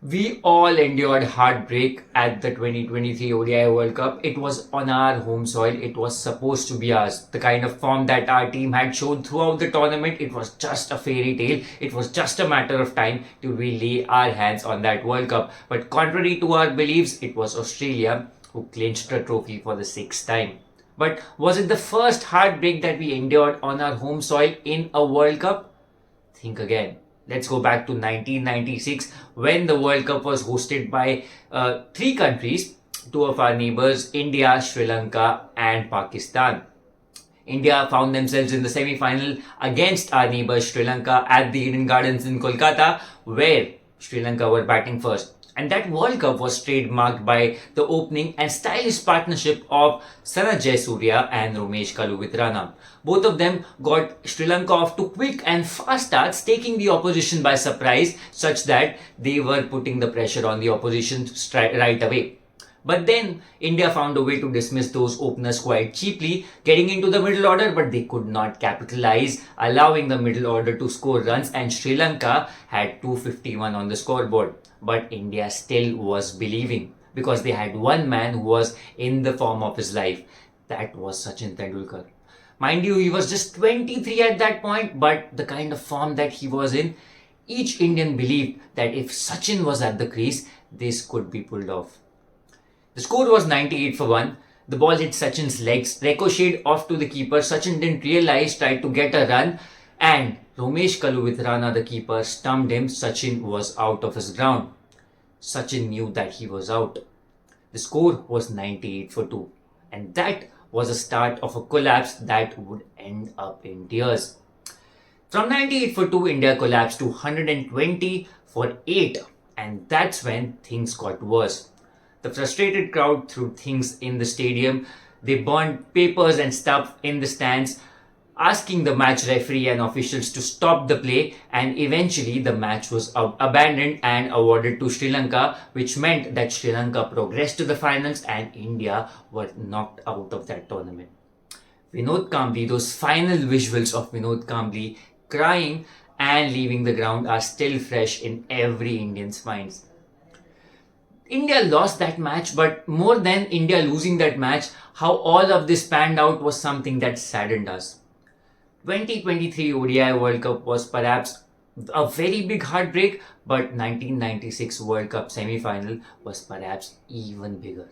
We all endured heartbreak at the 2023 ODI World Cup. It was on our home soil. It was supposed to be ours. The kind of form that our team had shown throughout the tournament, it was just a fairy tale. It was just a matter of time till we lay our hands on that World Cup. But contrary to our beliefs, it was Australia who clinched the trophy for the sixth time. But was it the first heartbreak that we endured on our home soil in a World Cup? Think again. Let's go back to 1996 when the World Cup was hosted by three countries, two of our neighbors, India, Sri Lanka, and Pakistan. India found themselves in the semi-final against our neighbor Sri Lanka at the Eden Gardens in Kolkata, where Sri Lanka were batting first. And that World Cup was trademarked by the opening and stylish partnership of Sanath Jayasuriya and Romesh Kalu with Rana. Both of them got Sri Lanka off to quick and fast starts, taking the opposition by surprise, such that they were putting the pressure on the opposition right away. But then India found a way to dismiss those openers quite cheaply, getting into the middle order, but they could not capitalize, allowing the middle order to score runs, and Sri Lanka had 251 on the scoreboard. But India still was believing because they had one man who was in the form of his life. That was Sachin Tendulkar. Mind you, he was just 23 at that point, but the kind of form that he was in, each Indian believed that if Sachin was at the crease, this could be pulled off. The score was 98 for 1. The ball hit Sachin's legs, ricocheted off to the keeper. Sachin didn't realize, tried to get a run, and Romesh Kalu with Rana, the keeper, stumped him. Sachin was out of his ground. Sachin knew that he was out. The score was 98 for 2. And that was the start of a collapse that would end up in tears. From 98 for 2, India collapsed to 120 for 8. And that's when things got worse. The frustrated crowd threw things in the stadium. They burned papers and stuff in the stands, asking the match referee and officials to stop the play, and eventually the match was abandoned and awarded to Sri Lanka, which meant that Sri Lanka progressed to the finals and India were knocked out of that tournament. Vinod Kambli, those final visuals of Vinod Kambli crying and leaving the ground are still fresh in every Indian's minds. India lost that match, but more than India losing that match, how all of this panned out was something that saddened us. 2023 ODI World Cup was perhaps a very big heartbreak, but 1996 World Cup semi-final was perhaps even bigger.